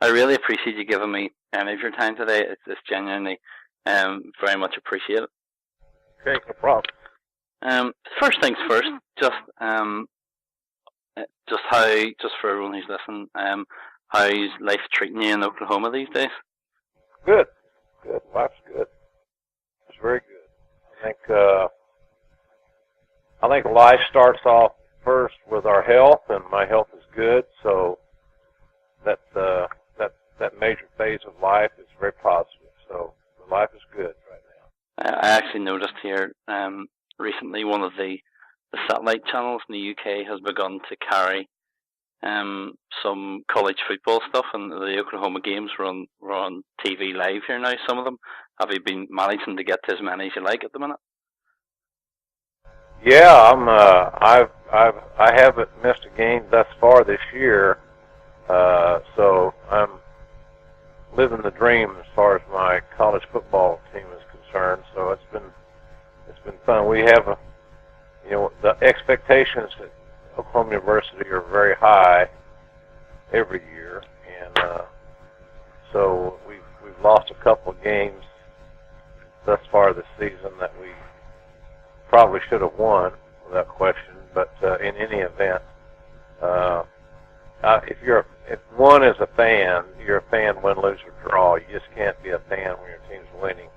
I really appreciate you giving me any of your time today. It's genuinely very much appreciated. Okay, no problem. First things first, just how, just for everyone who's listening, how's life treating you in Oklahoma these days? Good. Good. Life's good. It's very good. I think life starts off first with our health, and my health is good, so that major phase of life is very positive. So life is good right now. I actually noticed here recently one of the satellite channels in the UK has begun to carry some college football stuff, and the Oklahoma games were on TV live here now. Some of them. Have you been managing to get to as many as you like at the minute? Yeah, I haven't missed a game thus far this year, so I'm living the dream as far as my college football team is concerned. So it's been fun. We have the expectations at Oklahoma University are very high every year, and so we've lost a couple of games thus far this season that we probably should have won without question. But in any event, if one is a fan, you're a fan, win, lose, or draw. You just can't be a fan when your team's winning.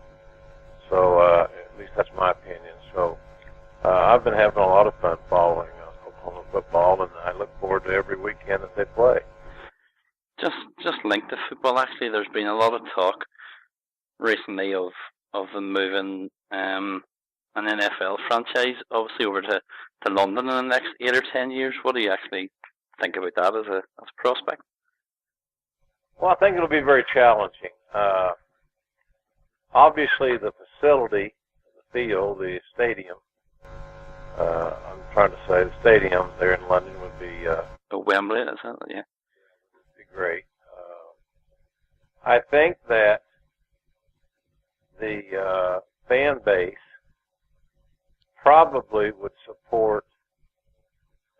So at least that's my opinion. So I've been having a lot of fun following Oklahoma football, and I look forward to every weekend that they play. Just linked to football, actually, there's been a lot of talk recently of them moving an NFL franchise, obviously, over to London in the next 8 or 10 years. What do you actually think about that as a prospect? Well, I think it'll be very challenging. Obviously, the facility, the field, the stadium, I'm trying to say the stadium there in London would be... Wembley, is that? Yeah. Would be great. I think that the fan base probably would support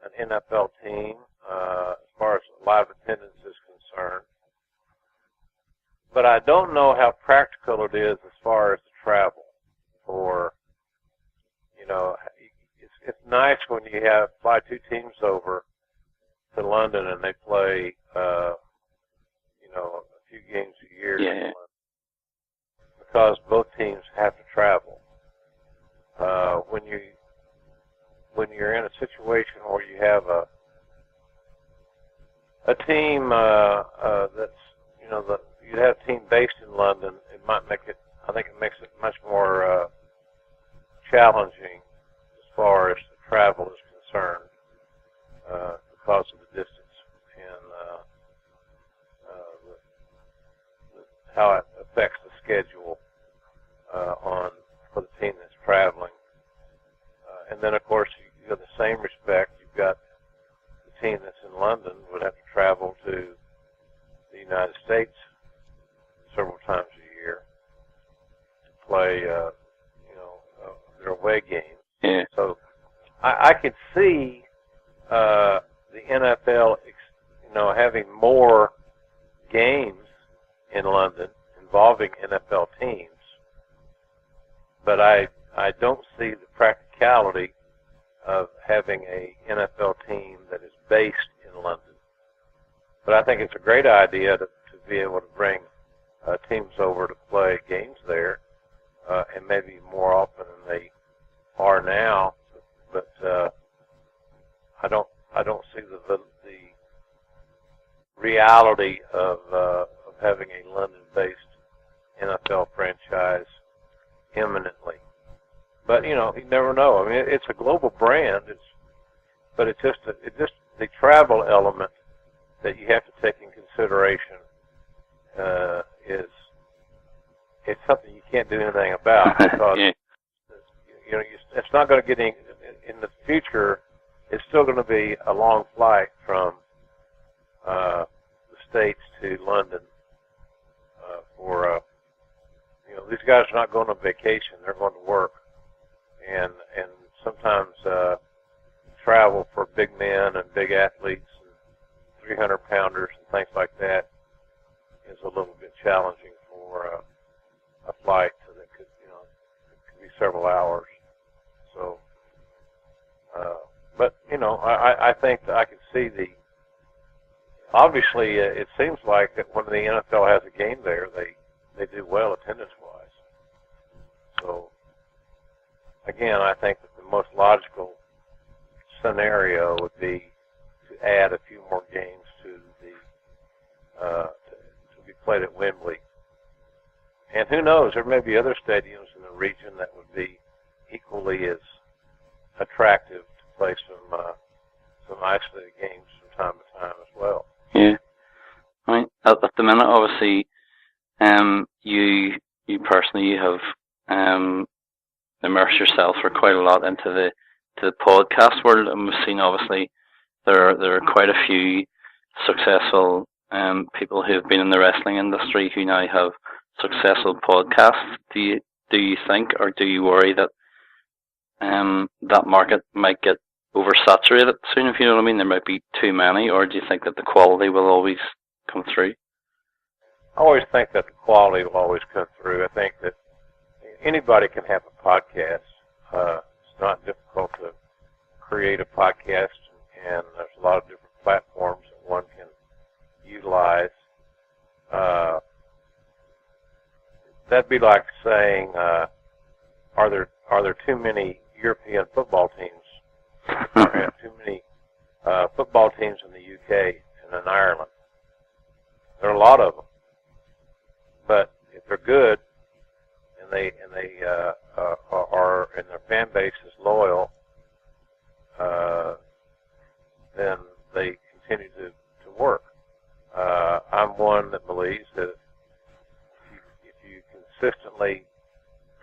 an NFL team as far as live attendance is concerned. But I don't know how practical it is as far as the travel. It's nice when you fly two teams over to London and they play, a few games a year. Yeah. Because both teams have to travel. When you're in a situation where you have a team that's you have a team based in London, I think it makes it much more challenging as far as the travel is concerned because of the distance and how it affects the schedule for the team that's traveling. And then, of course, you have the same respect. You've got the team that's in London would have to travel to the United States several times a year to play, their away games. Yeah. So I could see the NFL, having more games in London involving NFL teams, but I don't see the practicality of having a NFL team that is based in London. But I think it's a great idea to be able to bring teams over to play games there, and maybe more often than they are now. But I don't see the reality of having a London-based NFL franchise imminently. But you never know. I mean, it's a global brand. But it's just the travel element that you have to take in consideration it's something you can't do anything about because it's not going to get in the future. It's still going to be a long flight from the States to London for these guys are not going on vacation. They're going to work. And sometimes travel for big men and big athletes and 300-pounders and things like that is a little bit challenging for a flight that could, it could be several hours. So, but I think that I can see obviously it seems like that when the NFL has a game there, they do well attendance-wise. So, again, I think that the most logical scenario would be to add a few more games to be played at Wembley. And who knows, there may be other stadiums in the region that would be equally as attractive to play some isolated games from time to time as well. Yeah. I mean, at the minute, obviously, you personally have immersed yourself for quite a lot into the podcast world, and we've seen obviously there are quite a few successful people who have been in the wrestling industry who now have successful podcasts. Do you think, or do you worry that that market might get oversaturated soon? If you know what I mean, there might be too many, or do you think that the quality will always come through? I always think that the quality will always come through. I think that anybody can have a podcast. It's not difficult to create a podcast, and there's a lot of different platforms that one can utilize. That'd be like saying, are there too many European football teams, or have too many football teams in the UK and in Ireland? There are a lot of them, but if they're good and they are and their fan base is loyal, then they continue to work. I'm one that believes that if you consistently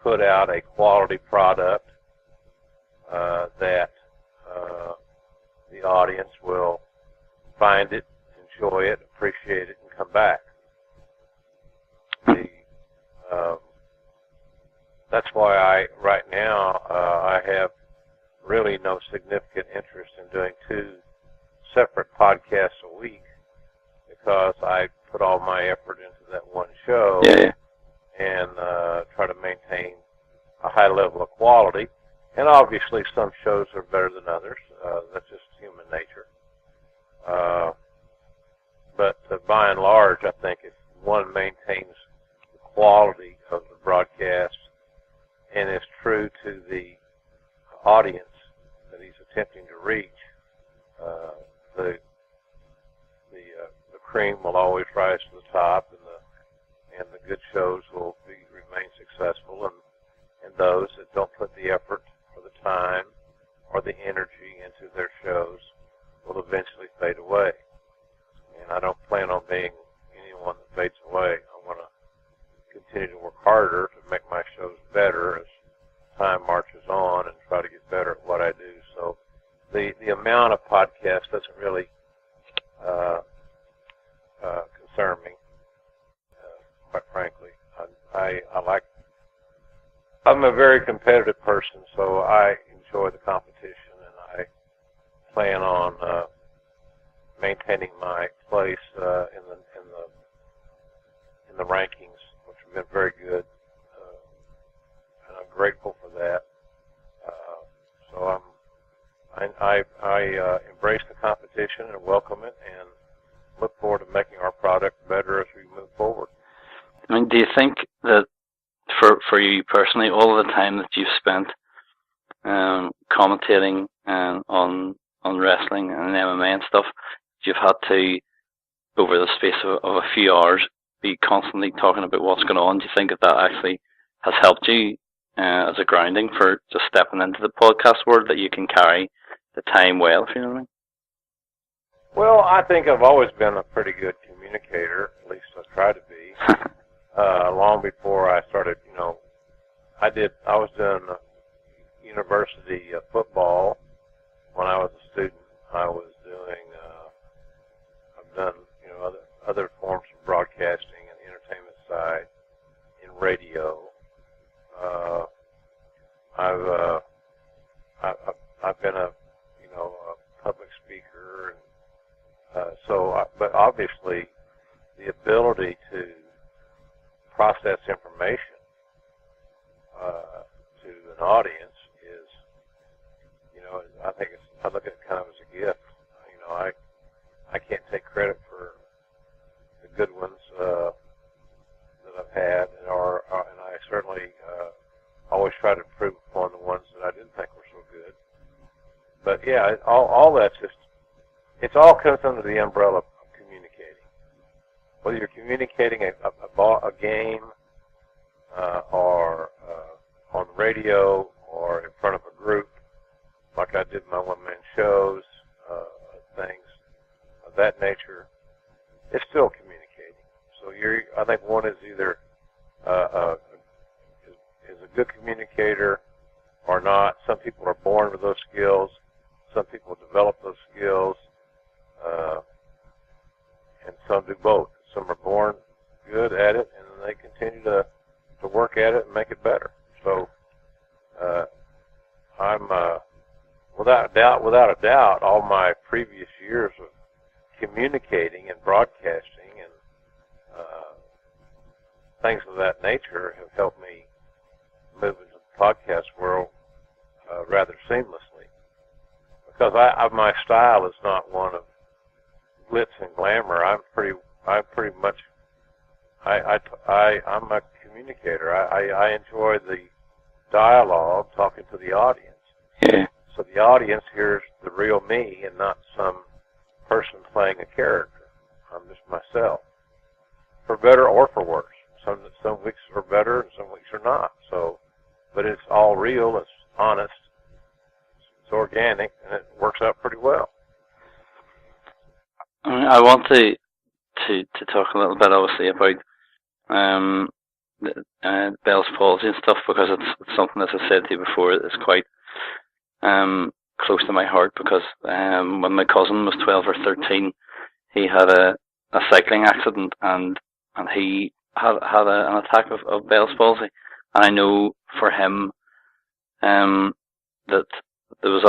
put out a quality product, that the audience will find it, enjoy it, appreciate it, and come back. That's why right now I have really no significant interest in doing 2 separate podcasts a week, because I put all my effort into that one show. Yeah. And try to maintain a high level of quality. And obviously some shows are better than others. That's just human nature. But by and large, I think if one maintains the quality of the broadcast and is true to the audience that he's attempting to reach, the cream will always rise to the top, and the good shows will remain successful, and those that don't put the effort or the time or the energy into their shows will eventually fade away. And I don't plan on being anyone that fades away. I want to continue to work harder to make my shows better as time marches on and try to get better at what I do. So the amount of podcasts doesn't really concern me, quite frankly. I'm a very competitive person, so I enjoy the competition, and I plan on maintaining my place in the rankings, which have been very good, and I'm grateful for that. So I embrace the competition and welcome it, and look forward to making our product better as we move forward. I mean, do you think that for you personally, all of the time that you've spent commentating on wrestling and MMA and stuff, you've had to, over the space of a few hours, be constantly talking about what's going on? Do you think that actually has helped you as a grounding for just stepping into the podcast world, that you can carry the time well, if you know what I mean? Well, I think I've always been a pretty good communicator, at least I try to be. Long before I started, I was doing university football when I was a student. I was doing, I've done, other forms of broadcasting and the entertainment side in radio. I've been a public speaker, and but obviously the ability to process information to an audience is, I think I look at it kind of as a gift. I can't take credit for the good ones that I've had, and I certainly always try to improve upon the ones that I didn't think were so good. But yeah, all that's it all comes under the umbrella of communicating. Whether you're communicating a game or on the radio or in front of a group, like I did my one-man shows, things of that nature, it's still communicating. So I think one is either is a good communicator or not. Some people are born with those skills. Some people develop those skills, and some do both. Some are born good at it, and they continue to work at it and make it better. So I'm without a doubt, all my previous years of communicating and broadcasting and things of that nature have helped me move into the podcast world rather seamlessly. Because my style is not one of glitz and glamour. I'm a communicator. I enjoy the dialogue, talking to the audience. Yeah. So the audience hears the real me and not some person playing a character. I'm just myself, for better or for worse. Some weeks are better and some weeks are not. So, but it's all real. It's honest. It's organic, and it works out pretty well. I want to talk a little bit, obviously, about Bell's palsy and stuff, because it's something, as I said to you before, it's quite close to my heart, because when my cousin was 12 or 13, he had a cycling accident, and he had an attack of Bell's palsy. And I know for him that there was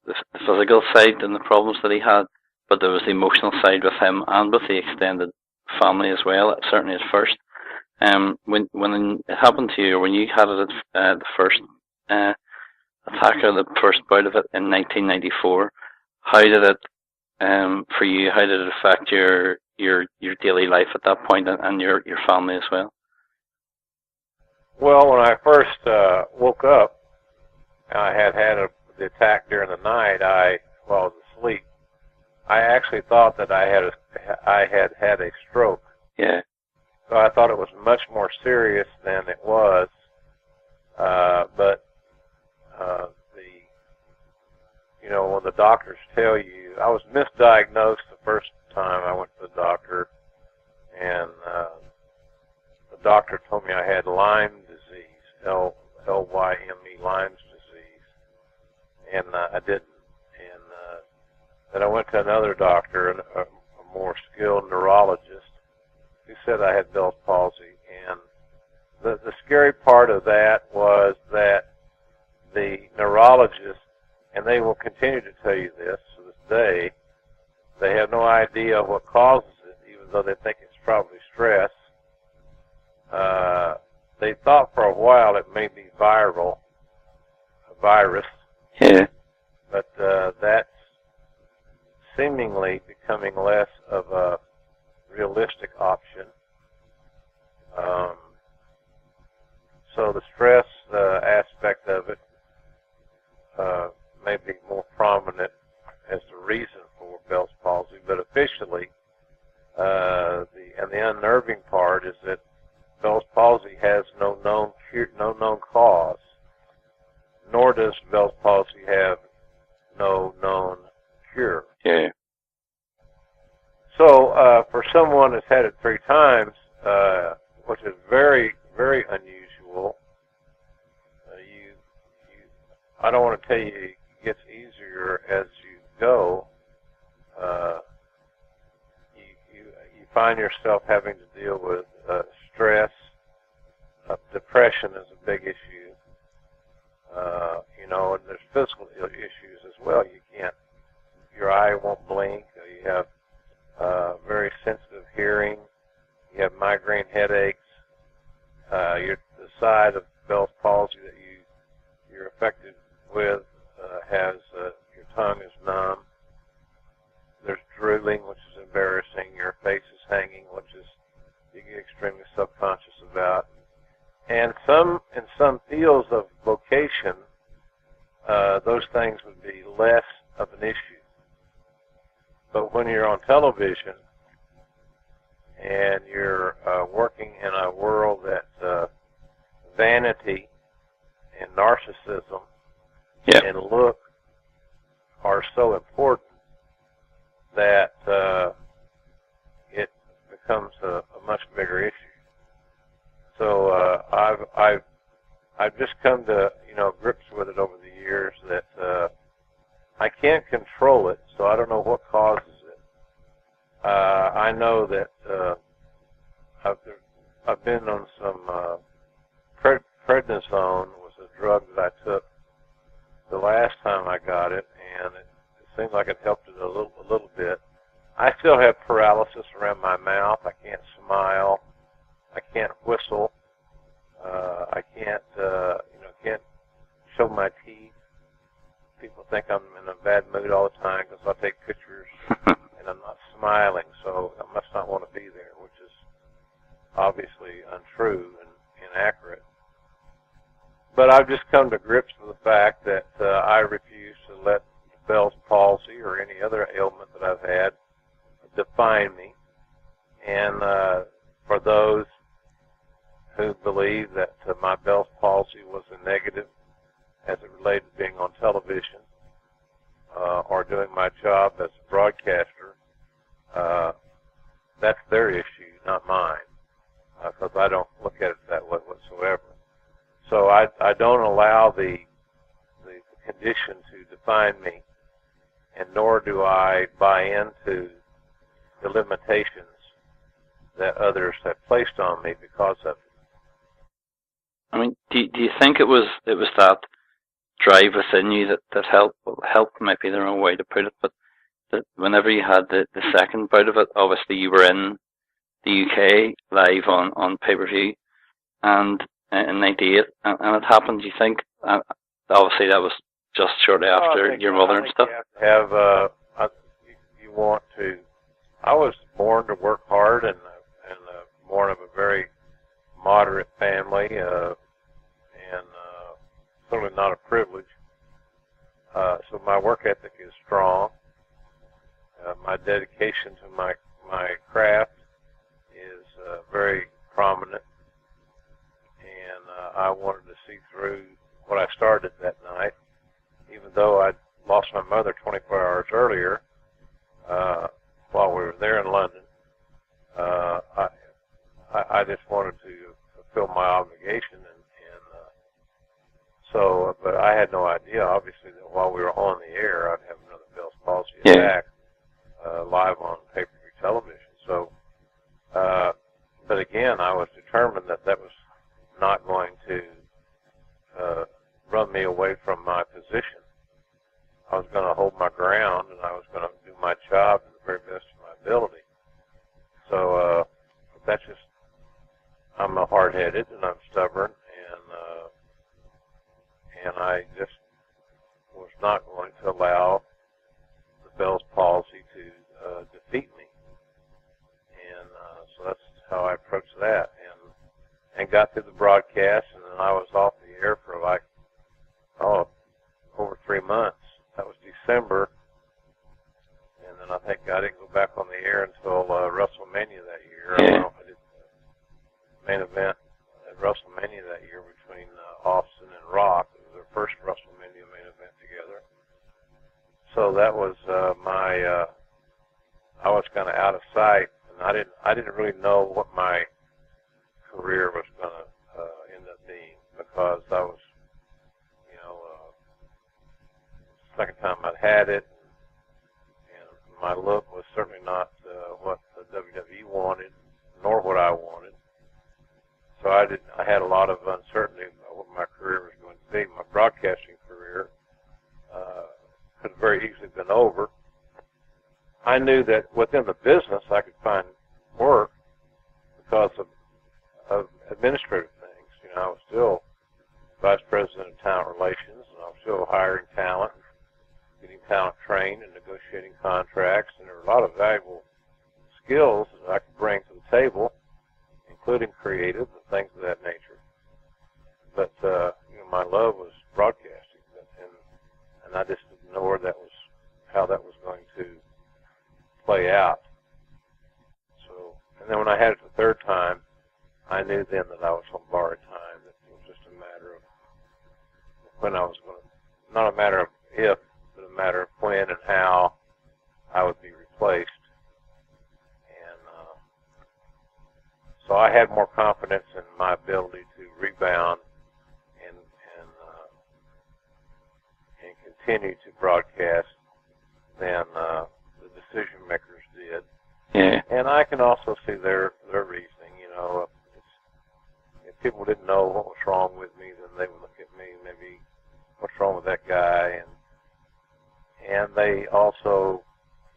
the physical side and the problems that he had, but there was the emotional side with him and with the extended family as well, certainly at first. When it happened to you, when you had it the first attack, or the first bout of it in 1994, how did it, for you, how did it affect your daily life at that point, and your family as well? Well, when I first woke up, I had the attack during the night. While I was asleep, I actually thought that I had a stroke. Yeah. So I thought it was much more serious than it was. But when the doctors tell you, I was misdiagnosed the first time I went to the doctor, and the doctor told me I had Lyme disease, Lyme-E, Lyme's disease, and I didn't. And then I went to another doctor, a more skilled neurologist, who said I had Bell's palsy. And the scary part of that was that the neurologist, and they will continue to tell you this to this day, they have no idea what causes it, even though they think it's probably stress. They thought for a while it may be viral, a virus. Yeah. But that's seemingly becoming less of a realistic option. So the stress aspect of it may be more prominent as the reason for Bell's palsy, but officially, the unnerving part is that Bell's palsy has no known cause, nor does Bell's palsy have no known cure. Yeah. So for someone that's had it 3 times, which is very, very unusual, I don't want to tell you it gets easier as you go. You find yourself having to deal with stress. Depression is a big issue. And there's physical issues as well. Your eye won't blink. You have very sensitive hearing. You have migraine headaches. The side of Bell's palsy that you're affected with has your tongue is numb. There's drooling, which is embarrassing. Your face is hanging, which is you get extremely subconscious about. And in some fields of vocation, those things would be less of an issue. But when you're on television and you're working in a world that vanity and narcissism and look are so important that it becomes a much bigger issue. So I've just come to grips with it over the years that I can't control it, so I don't know what causes it. I know that I've been on some prednisone was a drug that I took the last time I got it, and it seemed like it helped it a little bit. I still have paralysis around my mouth. I can't smile. I can't whistle. I can't show my teeth. People think I'm in a bad mood all the time because I take pictures and I'm not smiling, so I must not want to be there, which is obviously untrue and inaccurate. But I've just come to grips with the fact that I refuse to let Bell's palsy or any other ailment that I've had define me. And for those who believe that my Bell's palsy was a negative as it related to being on television or doing my job as a broadcaster, that's their issue, not mine, because I don't look at it that way whatsoever. So I don't allow the condition to define me, and nor do I buy into the limitations that others have placed on me because of it. I mean, do you think it was that drive within you that helped? Well, help might be the wrong way to put it, but that whenever you had the second bout of it, obviously you were in the UK live on pay-per-view, and in '98, and it happened. Do you think? Obviously, that was just shortly after your mother and stuff. You want to. I was born to work hard and born of a very moderate family, and certainly not a privilege. So my work ethic is strong. My dedication to my craft is very prominent, and I wanted to see through what I started that night, even though I'd lost my mother 24 hours earlier while we were there in London. I just wanted to fulfill my obligation, but I had no idea, obviously, that while we were on the air, I'd have another Bell's palsy attack live on pay-per-view television. So, but again, I was determined that was not going to run me away from my position. I was going to hold my ground, and I was going to do my job to the very best of my ability. So that's just, I'm hard-headed and I'm stubborn, and I just was not going to allow the Bell's palsy to defeat me. And so that's how I approached that, and got through the broadcast, and then I was off the air for over 3 months. That was December, and then I think I didn't go back on the air until WrestleMania that year. I don't know if I did the main event at WrestleMania that year between Austin and Rock. It was their first WrestleMania main event together. So that was I was kind of out of sight, and I didn't really know what my career was going to end up being, because I was, second time I'd had it, and my look was certainly not what the WWE wanted, nor what I wanted. So I had a lot of uncertainty about what my career was going to be. My broadcasting career could have very easily been over. I knew that within the business I could find work because of administrative things. You know, I was still vice president of talent relations, and I was still hiring talent, getting talent trained, and negotiating contracts. And there were a lot of valuable skills that I could bring to the table, including creative and things of that nature. But you know, my love was broadcasting, and I just didn't know how that was going to play out. So, and then when I had it the third time, I knew then that I was on borrowed time. That it was just a matter of when I was going to, not a matter of if, but a matter of when and how I would be replaced. And so I had more confidence in my ability to rebound and continue to broadcast than the decision makers did. Yeah. And I can also see their reasoning. You know, if people didn't know what was wrong with me, then they would look at me, maybe what's wrong with that guy, and they also,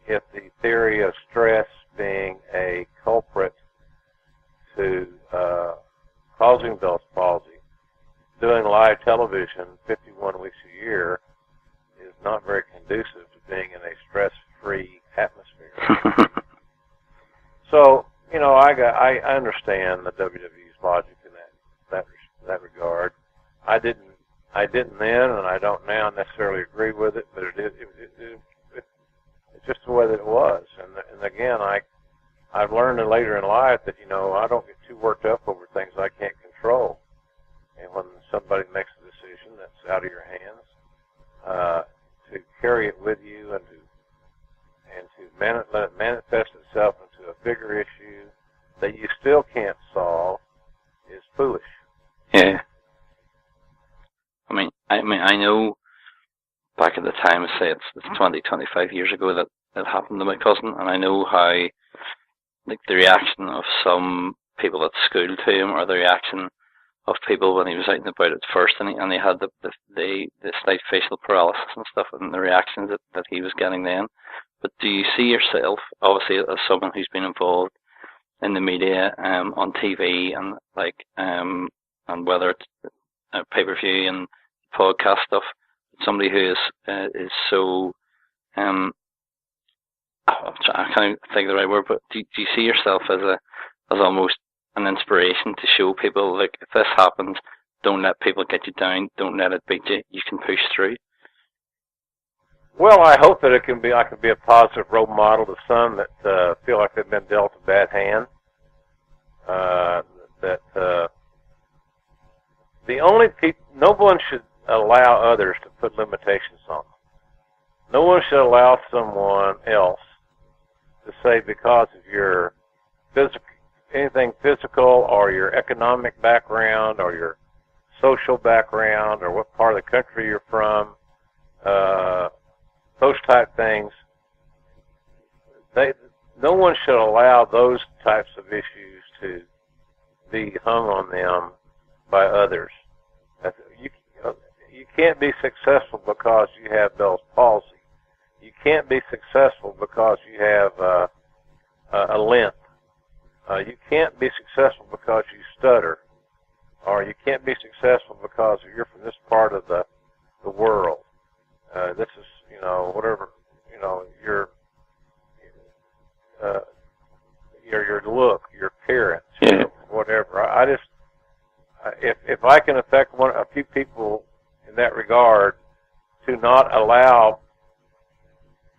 if the theory of stress being a culprit to causing Bell's palsy, doing live television 51 weeks a year is not very conducive to being in a stress-free atmosphere. So, you know, I understand the WWE's logic in that regard. I didn't then, and I don't now necessarily agree with it, but it's just the way that it was. And again, I've learned later in life that, you know, I don't get too worked up over things I can't control. And when somebody makes a decision that's out of your hands, to carry it with you and to let it manifest itself into a bigger issue that you still can't solve is foolish. Yeah. I mean, I know back at the time, say it's 20, 25 years ago that it happened to my cousin, and I know how, like, the reaction of some people at school to him, or the reaction of people when he was out and about at first, and he had the slight facial paralysis and stuff, and the reactions that he was getting then. But do you see yourself, obviously, as someone who's been involved in the media, on TV, and and whether it's pay-per-view and podcast stuff, somebody who is so I can't think of the right word, but do you see yourself as almost an inspiration to show people, like, if this happens, don't let people get you down, don't let it beat you, you can push through? Well, I hope that I can be a positive role model to some that feel like they've been dealt a bad hand. No one should allow others to put limitations on them. No one should allow someone else to say, because of your anything physical or your economic background or your social background or what part of the country you're from, those type things, no one should allow those types of issues to be hung on them by others. You can't be successful because you have Bell's palsy. You can't be successful because you have a limp. You can't be successful because you stutter, or you can't be successful because you're from this part of the world. This is, you know, whatever, you know, your look, your appearance, yeah, whatever. If I can affect a few people in that regard, to not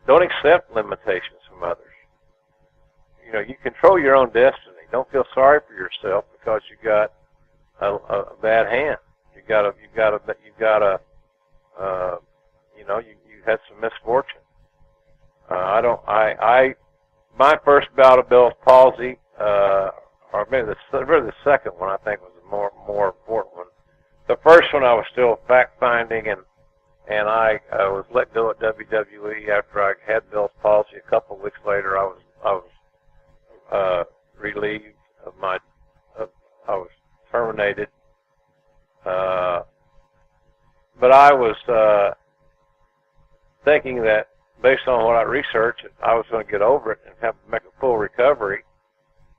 don't accept limitations from others. You know, you control your own destiny. Don't feel sorry for yourself because you got a bad hand. You had some misfortune. My first bout of Bell's palsy, or maybe the second one, I think was a more important one. The first one I was still fact finding, and I was let go at WWE after I had Bell's palsy. A couple of weeks later, I was relieved of I was terminated. But I was thinking that based on what I researched, I was going to get over it and have to make a full recovery,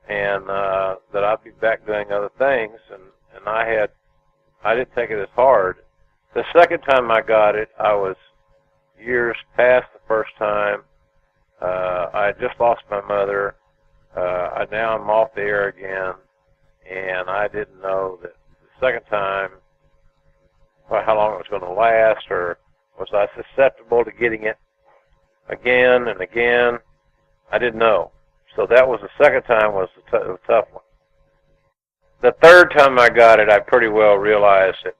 and that I'd be back doing other things. And I didn't take it as hard. The second time I got it, I was years past the first time. I had just lost my mother. Now I'm off the air again, and I didn't know that the second time, how long it was going to last, or was I susceptible to getting it again and again? I didn't know. So that was the second time was the tough one. The third time I got it, I pretty well realized that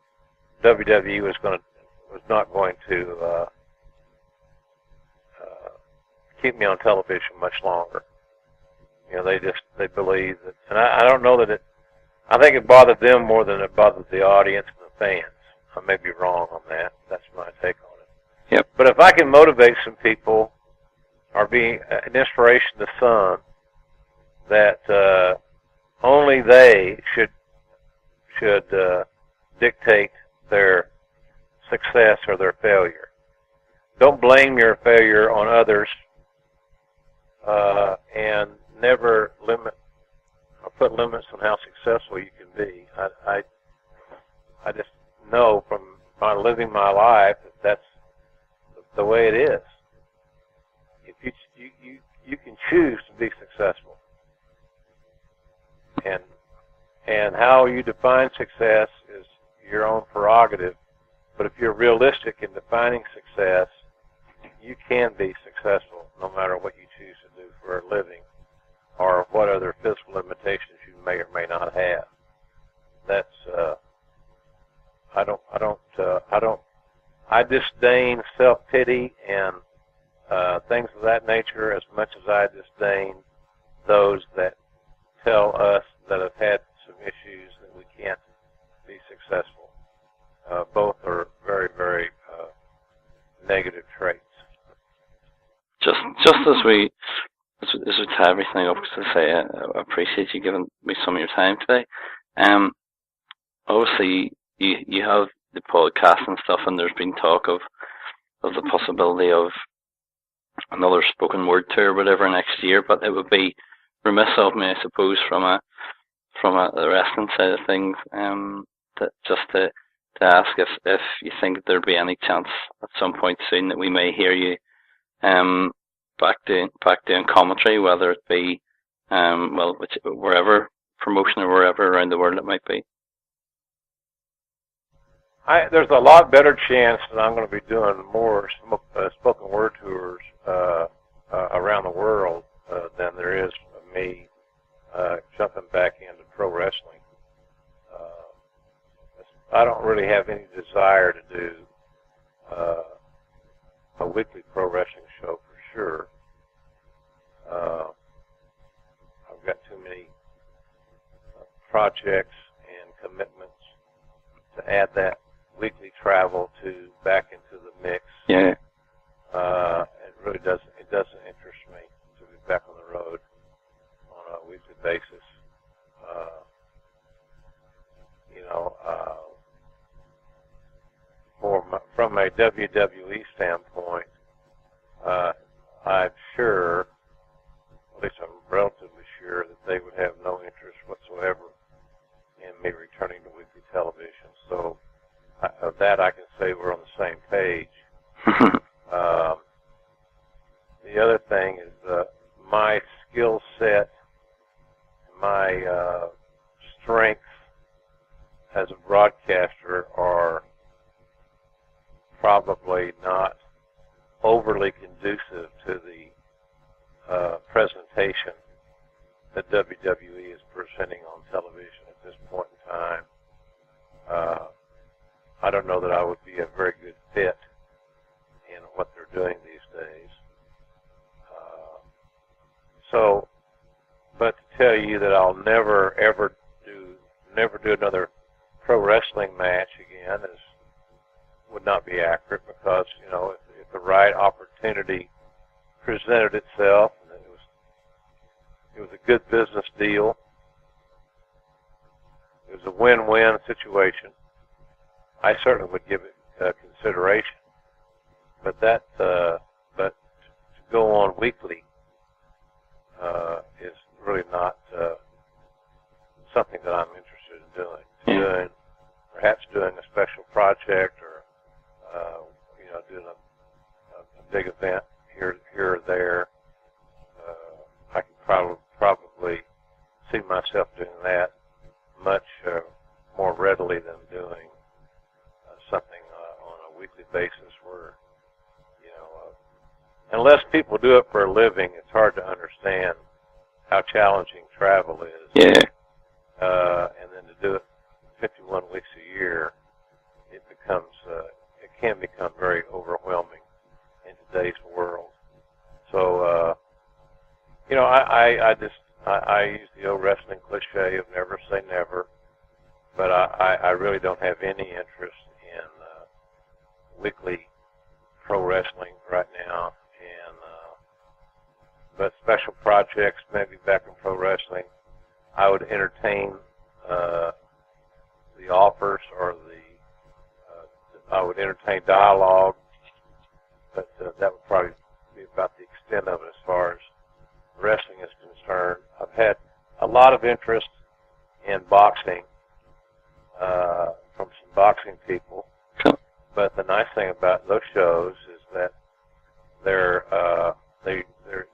WWE was not going to keep me on television much longer. You know, they believe that, and I don't know that I think it bothered them more than it bothered the audience and the fans. I may be wrong on that. That's my take on it. Yep. But if I can motivate some people or be an inspiration to some that only they should dictate their success or their failure. Don't blame your failure on others, and never limit or put limits on how successful you can be. I just know from living my life that that's the way it is. If you can choose to be successful, and how you define success is your own prerogative. But if you're realistic in defining success, you can be successful no matter what you choose to do for a living or what other physical limitations you may or may not have. That's I disdain self-pity and things of that nature as much as I disdain those that tell us that have had some issues that we can't be successful. Both are very, very negative traits. Just as we tie everything up, to say I appreciate you giving me some of your time today. Obviously you have the podcast and stuff, and there's been talk of the possibility of another spoken word tour or whatever next year, but it would be remiss of me, I suppose, from the wrestling side of things, to ask if you think there'd be any chance at some point soon that we may hear you back doing commentary, whether it be wherever promotion or wherever around the world it might be. There's a lot better chance that I'm going to be doing more spoken word tours around the world than there is of me jumping back into pro wrestling. I don't really have any desire to do a weekly pro wrestling show for sure. I've got too many projects and commitments to add that weekly travel back into the mix. Yeah. It really doesn't interest me to be back on the road on a weekly basis. From a WWE standpoint, I'm sure, at least I'm relatively sure, that they would have no interest whatsoever in me returning to weekly television. So of that, I can say we're on the same page. The other thing is my skill set, my strengths as a broadcaster are probably not overly conducive to the presentation that WWE is presenting on television at this point in time. I don't know that I would be a very good fit in what they're doing these days. But to tell you that I'll never do another pro wrestling match again would not be accurate, because if the right opportunity presented itself and it was a good business deal, it was a win-win situation, I certainly would give it consideration. But go on weekly is really not something that I'm interested in doing. Yeah. Perhaps doing a special project, or doing a big event here or there. I can probably see myself doing that much more readily than doing something on a weekly basis where, unless people do it for a living, it's hard to understand how challenging travel is. Yeah. And then to do it 51 weeks a year, it can become very overwhelming in today's world. So, I use the old wrestling cliche of never say never, but I really don't have any interest in weekly pro wrestling right now. But special projects, maybe back in pro wrestling, I would entertain the offers, or I would entertain dialogue, but that would probably be about the extent of it as far as wrestling is concerned. I've had a lot of interest in boxing from some boxing people, but the nice thing about those shows is that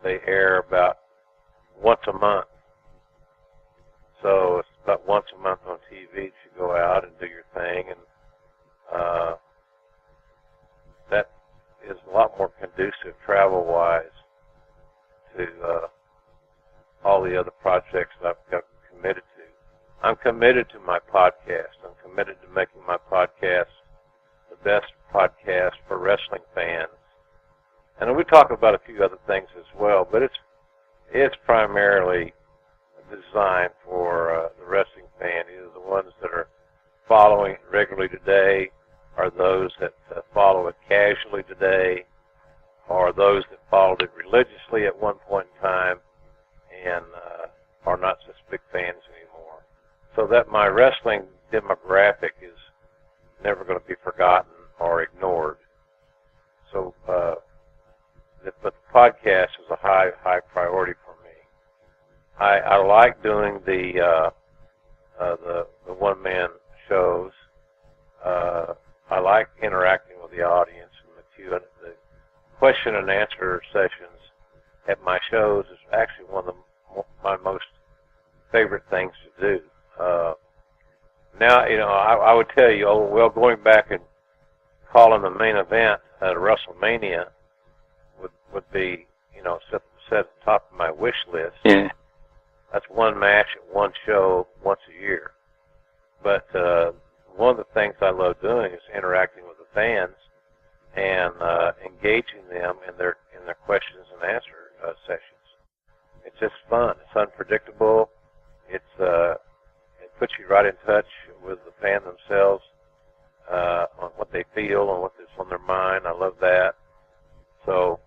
they air about once a month. So it's about once a month on TV that you go out and do your thing, and that is a lot more conducive travel-wise to all the other projects that I've got committed to. I'm committed to my podcast. I'm committed to making my podcast the best podcast for wrestling fans. And we talk about a few other things as well, but it's primarily designed for the wrestling fan, either the ones that are following it regularly today, or those that follow it casually today, or those that followed it religiously at one point in time and are not such big fans anymore. So that my wrestling demographic is never going to be forgotten or ignored. So, but the podcast is a high priority for me. I like doing the one-man shows. I like interacting with the audience, and the question and answer sessions at my shows is actually one of my most favorite things to do. Now, I would tell you, going back and calling the main event at WrestleMania would be, set at the top of my wish list. Yeah. That's one match at one show once a year. But one of the things I love doing is interacting with the fans and engaging them in their questions and answer sessions. It's just fun. It's unpredictable. It puts you right in touch with the fan themselves on what they feel and what's on their mind. I love that. So,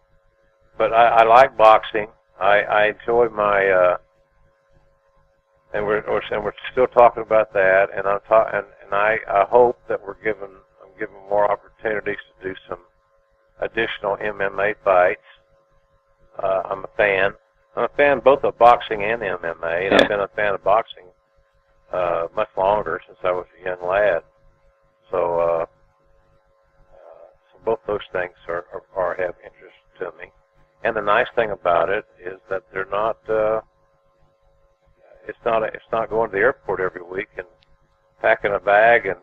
but I like boxing. I enjoy my and we're still talking about that. And I hope that I'm given more opportunities to do some additional MMA fights. I'm a fan. I'm a fan both of boxing and MMA, and I've been a fan of boxing much longer, since I was a young lad. So, so both those things are have interest to me. And the nice thing about it is that they're not. It's not going to the airport every week and packing a bag and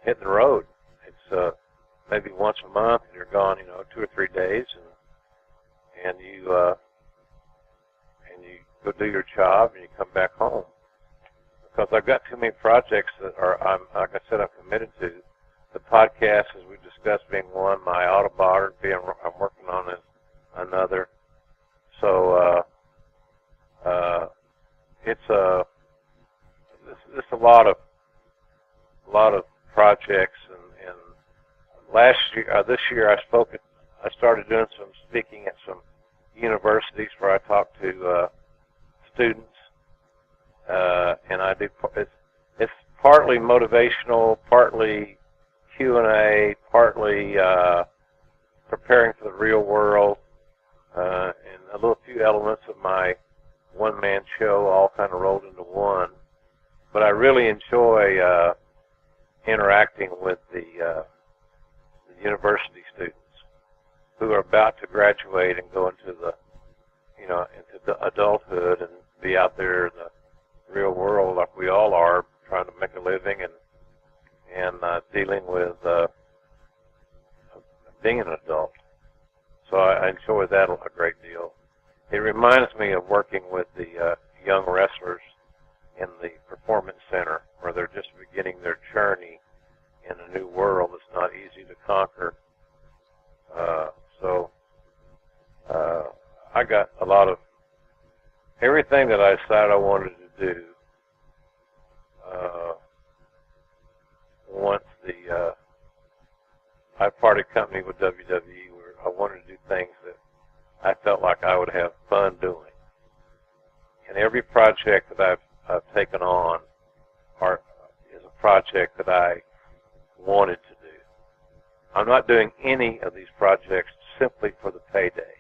hitting the road. It's maybe once a month, and you're gone 2 or 3 days, and you go do your job and you come back home. Because I've got too many projects that I'm committed to. The podcast, as we discussed, being one. My autobiography I'm working on is another. So it's a lot of projects. And this year I started doing some speaking at some universities where I talk to students, and I do. It's partly motivational, partly Q&A, partly preparing for the real world, and a little few elements of my one-man show all kind of rolled into one. But I really enjoy interacting with the university students who are about to graduate and go into the, into the adulthood and be out there in the real world like we all are, trying to make a living and dealing with being an adult. So I enjoy that a great deal. It reminds me of working with the young wrestlers in the performance center, where they're just beginning their journey in a new world that's not easy to conquer. So I got a lot of everything that I decided I wanted to do. Once I parted company with WWE, where I wanted to do things that I felt like I would have fun doing. And every project that I've taken on is a project that I wanted to do. I'm not doing any of these projects simply for the payday,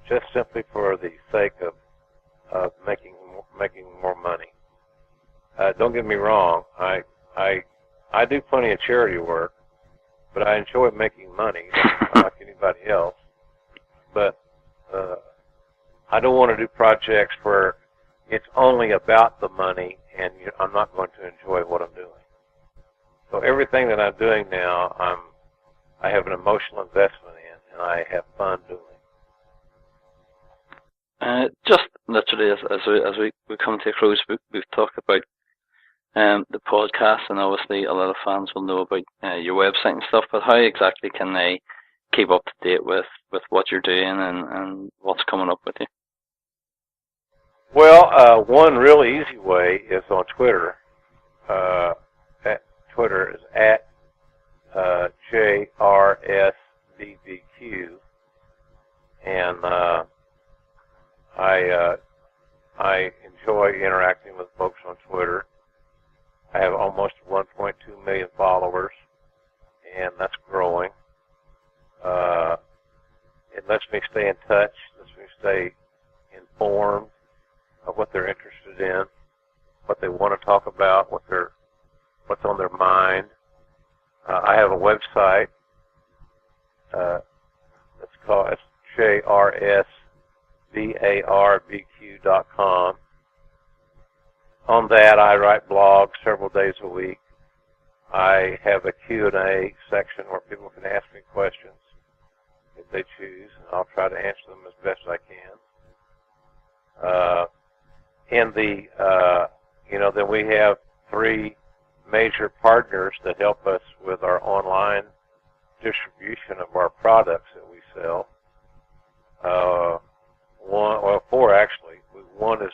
just simply for the sake of making more money. Don't get me wrong, I do plenty of charity work, but I enjoy making money like anybody else. But I don't want to do projects where it's only about the money and I'm not going to enjoy what I'm doing. So everything that I'm doing now, I have an emotional investment in, and I have fun doing. Just literally, as we come to a close, we've talked about the podcast, and obviously a lot of fans will know about your website and stuff, but how exactly can they keep up to date with what you're doing and what's coming up with you? Well, one really easy way is on Twitter. Twitter is at JRSBBQ, and I enjoy interacting with folks on Twitter. I have almost 1.2 million followers, and that's growing. It lets me stay in touch, lets me stay informed of what they're interested in, what they want to talk about, what's on their mind. I have a website. It's called JRSBARBQ.com. On that, I write blogs several days a week. I have a Q&A section where people can ask me questions if they choose, and I'll try to answer them as best I can. Then we have 3 major partners that help us with our online distribution of our products that we sell. 4 actually. One is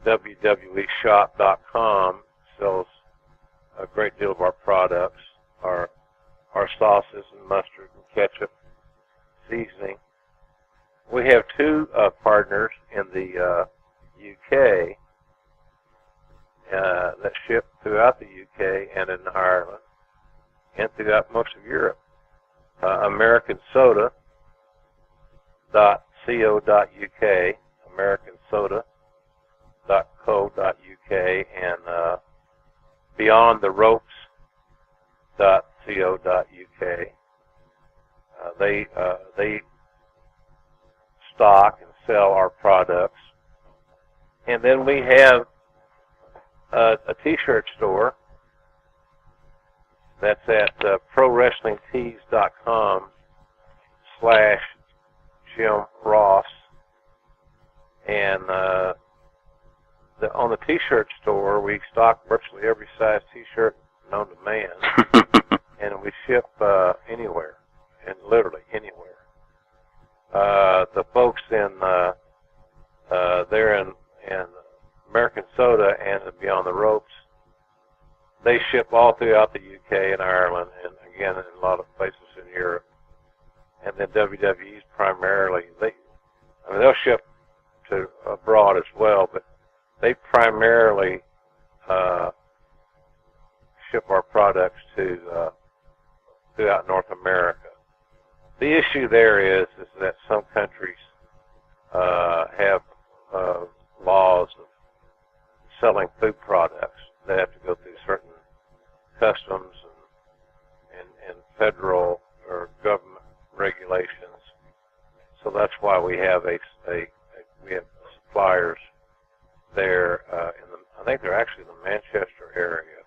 WWEshop.com, sells a great deal of our products, our sauces and mustard and ketchup, seasoning. We have 2 partners in the UK that ship throughout the UK and in Ireland and throughout most of Europe. American Soda.co.uk, American Soda.co.uk, and BeyondTheRopes.co.uk. They stock and sell our products. And then we have a t-shirt store that's at ProWrestlingTees.com/Jim Ross. And on the t-shirt store, we stock virtually every size t-shirt known to man. And we ship anywhere, and literally anywhere. The folks in there in American Soda and Beyond the Ropes, they ship all throughout the UK and Ireland, and again in a lot of places in Europe. And then WWE's primarily, they'll ship to abroad as well, but they primarily ship our products to throughout North America. the issue there is that some countries have laws of selling food products that have to go through certain customs and federal or government regulations. So that's why we have we have suppliers there I think they're actually in the Manchester area,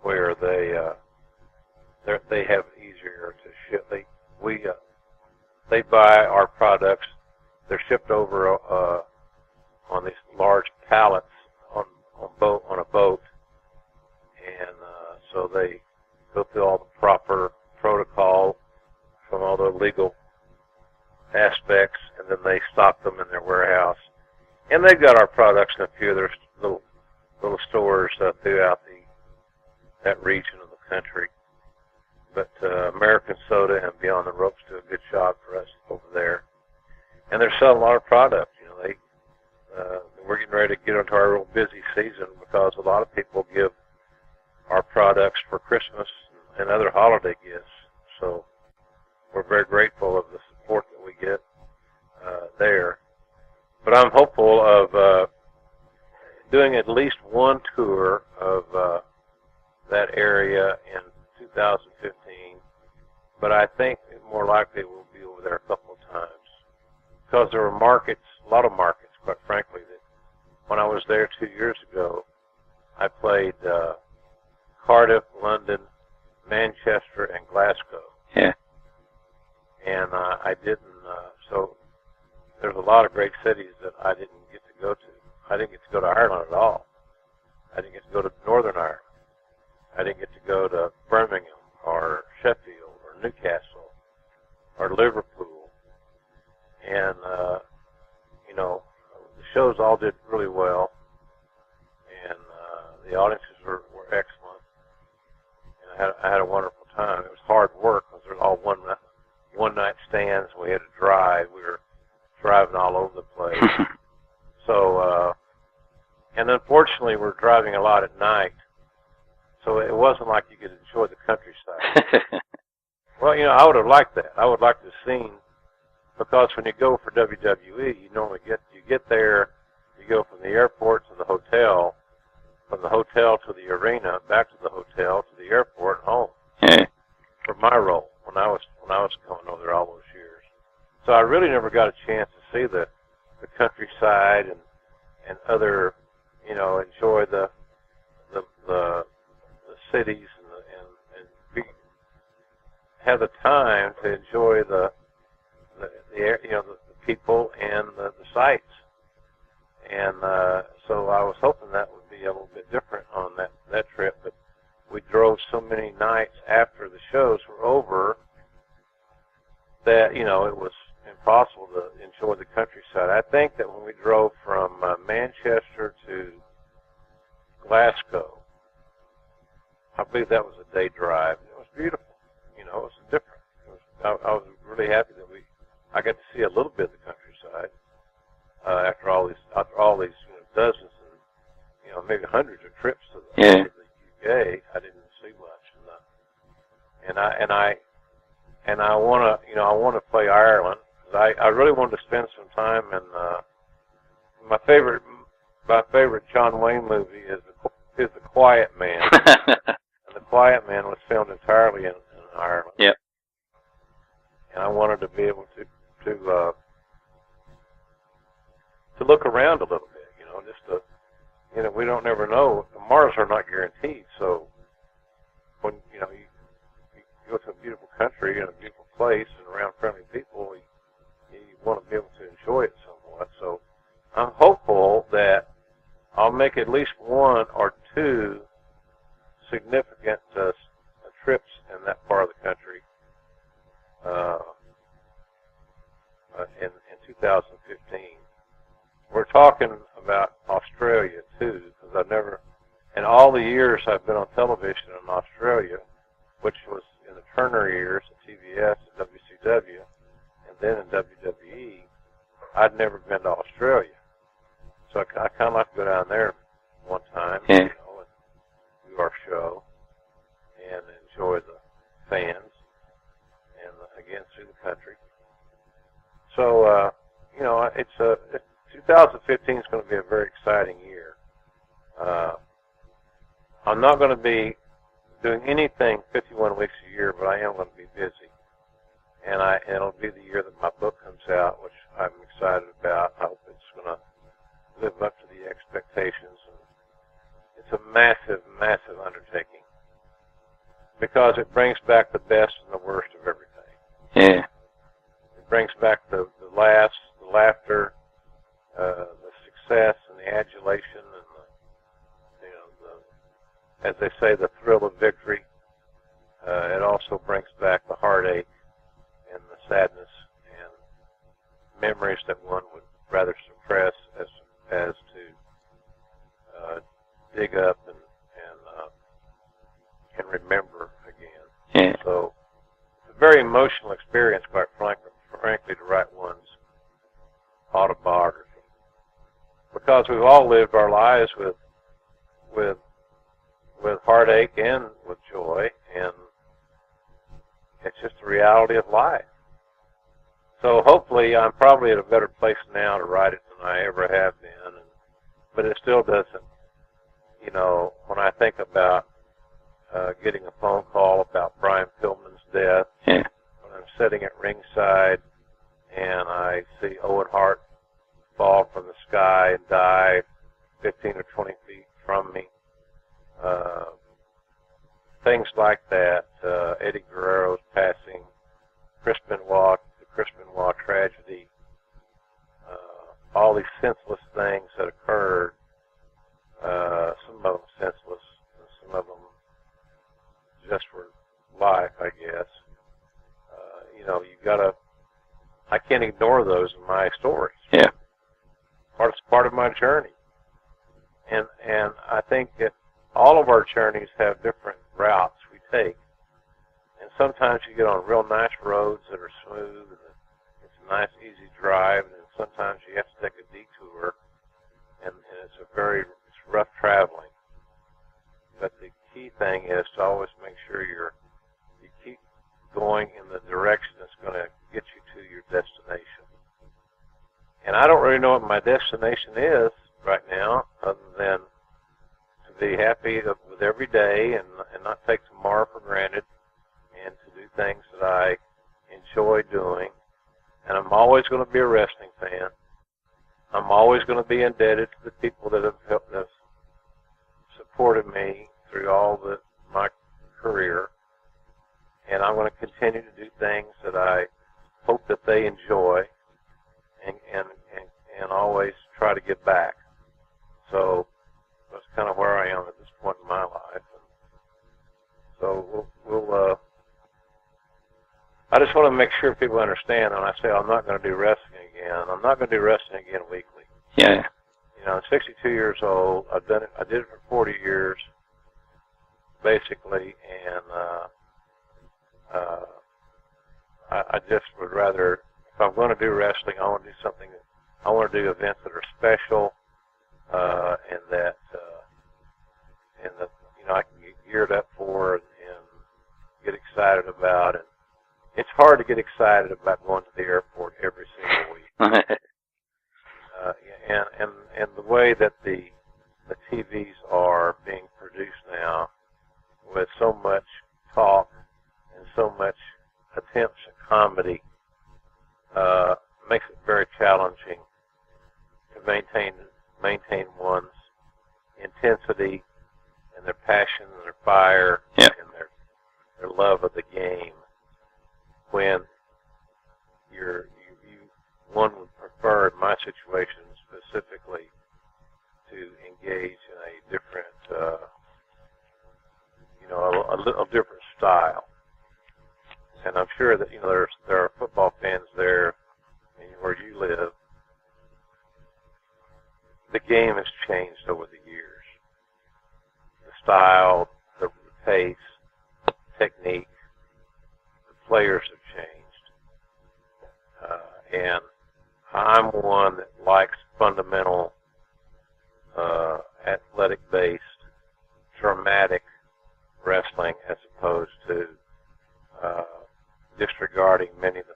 where they have it easier to ship. They buy our products. They're shipped over on these large pallets on a boat, and so they go through all the proper protocol from all the legal aspects, and then they stock them in their warehouse. And they've got our products in a few of their little stores throughout that region of the country. But American Soda and Beyond the Ropes do a good job for us over there. And they're selling a lot of product. You know, we're getting ready to get into our real busy season because a lot of people give our products for Christmas and other holiday gifts. So we're very grateful of the support that we get there. But I'm hopeful of doing at least one tour of that area in 2015. But I think more likely we'll be over there a couple of times. Because there were markets, a lot of markets, quite frankly, that when I was there 2 years ago, I played Cardiff, London, Manchester, and Glasgow. Yeah. And I didn't, so there's a lot of great cities that I didn't get to go to. I didn't get to go to Ireland at all. I didn't get to go to Northern Ireland. I didn't get to go to Birmingham or Sheffield or Newcastle or Liverpool. And, you know, the shows all did really well. And the audiences were excellent. And I had a wonderful time. It was hard work because there was all one-night stands. We had to drive. We were driving all over the place. So, and unfortunately, we're driving a lot at night. So it wasn't like you could enjoy the countryside. Well, you know, I would have liked that. I would like to have seen, because when you go for WWE, you get there, you go from the airport to the hotel, from the hotel to the arena, back to the hotel to the airport, home. Yeah. For my role when I was going over there all those years. So I really never got a chance to see the countryside and other, you know, enjoy the cities and have the time to enjoy the you know, the people and the sights. And so I was hoping that would be a little bit different on that trip, but we drove so many nights after the shows were over that, you know, it was impossible to enjoy the countryside. I think that when we drove from Manchester to Glasgow, I believe that was a day drive. It was beautiful. You know, it was different. I was really happy that I got to see a little bit of the countryside after all these you know, dozens and, you know, maybe hundreds of trips to the UK. I didn't see much, and I want to, you know, I want to play Ireland. I really wanted to spend some time in my favorite John Wayne movie is The Quiet Man. And The Quiet Man was filmed entirely in Ireland. Yep. And I wanted to be able to look around a little bit, you know, just to, you know, we don't never know. The Mars are not guaranteed, so when, you know, you go to a beautiful country and a beautiful place and around friendly people, you want to be able to enjoy it somewhat. So I'm hopeful that I'll make at least one or two significant trips in that part of the country in 2015. We're talking about Australia too, because I've never, in all the years I've been on television in Australia, which was in the Turner years at TBS and WCW, and then in WWE, I'd never been to Australia. So I kind of like to go down there one time, you know, and do our show and enjoy the fans and again to the country. So, 2015 is going to be a very exciting year. I'm not going to be doing anything 51 weeks a year, but I am going to be busy. And it'll be the year that my book comes out, which I'm excited about. I hope it's going to live up to the expectations. And it's a massive, massive undertaking because it brings back the best and the worst of everything. Yeah. It brings back the laughs, the laughter, the success, and the adulation, and as they say, the thrill of victory. It also brings back the heartache and the sadness and memories that one would rather suppress as to dig up and remember again. Yeah. So it's a very emotional experience, quite frankly, to write one's autobiography, because we've all lived our lives with heartache and with joy, and it's just the reality of life. So hopefully I'm probably at a better place now to write it than I ever have been, but it still doesn't, when I think about getting a phone call about Brian Pillman's death, yeah. when I'm sitting at ringside and I see Owen Hart fall from the sky and die 15 or 20 feet from me, things like that, Eddie Guerrero's passing, the Chris Benoit tragedy, all these senseless things that occurred, some of them senseless, and some of them just for life, I guess. I can't ignore those in my stories. Yeah. It's part of my journey. And I think that all of our journeys have different routes we take. And sometimes you get on real nice roads that are smooth, and it's a nice, easy drive, and then sometimes you have to take a detour, and it's rough traveling. But the key thing is to always make sure you keep going in the direction that's going to get you to your destination. And I don't really know what my destination is right now, other than to be happy with every day and not take tomorrow for granted, and to do things that I enjoy doing. And I'm always going to be a wrestling fan. I'm always going to be indebted to the people that have supported me through all my career. And I'm going to continue to do things that I hope that they enjoy, and always try to give back. So that's kind of where I am at this point in my life. And so I just want to make sure people understand when I say I'm not going to do wrestling again. I'm not going to do wrestling again weekly. Yeah. I'm 62 years old. I did it for 40 years, basically, and I just would rather, if I'm going to do wrestling, I want to do something. I want to do events that are special, and that I can get geared up for and get excited about. And it's hard to get excited about going to the airport every single week. And the way that the TVs are being produced now, with so much talk and so much attempts at comedy, makes it very challenging to maintain one's intensity and their passion and their fire, yeah, and their love of the game, when one would prefer, in my situation specifically, to engage in a different, a little different style. And I'm sure that there are football fans there where you live. The game has changed over the years. The style, the pace, technique, the players have changed. And I'm one that likes fundamental, athletic-based, dramatic wrestling, as opposed to disregarding many of the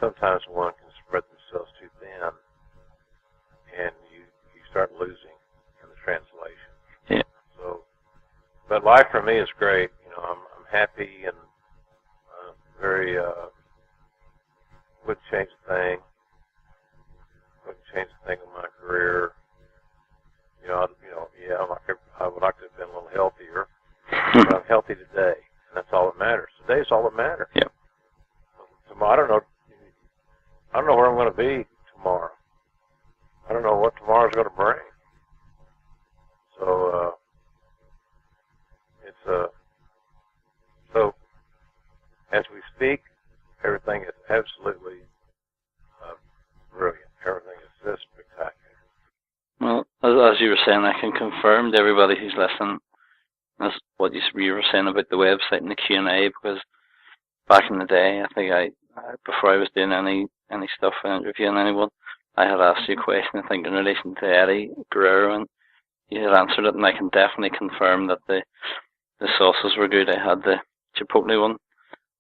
sometimes one can spread themselves too thin, and you start losing in the translation. Yeah. So, but life for me is great. You know, I'm happy and very wouldn't change a thing. Wouldn't change a thing in my career. You know, yeah, I would like to have been a little healthier, but I'm healthy today, and that's all that matters. Today's all that matters. Yeah. Tomorrow, I don't know where I'm going to be tomorrow. I don't know what tomorrow's going to bring. So so as we speak, everything is absolutely brilliant. Everything is just spectacular. Well, as you were saying, I can confirm to everybody who's listening, that's what you were saying about the website and the Q&A, because back in the day, I think before I was doing any stuff and interviewing anyone, I had asked you a question, I think, in relation to Eddie Guerrero, and you had answered it, and I can definitely confirm that the sauces were good. I had the Chipotle one,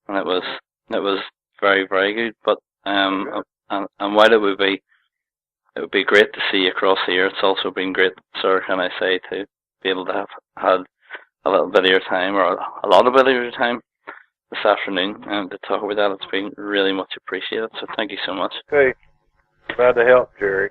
and it was very, very good. But and while it would be great to see you across here, it's also been great, sir, can I say, to be able to have had a little bit of your time, or a lot of bit of your time this afternoon, and to talk about that. It's been really much appreciated. So thank you so much. Okay, glad to help, Jerry.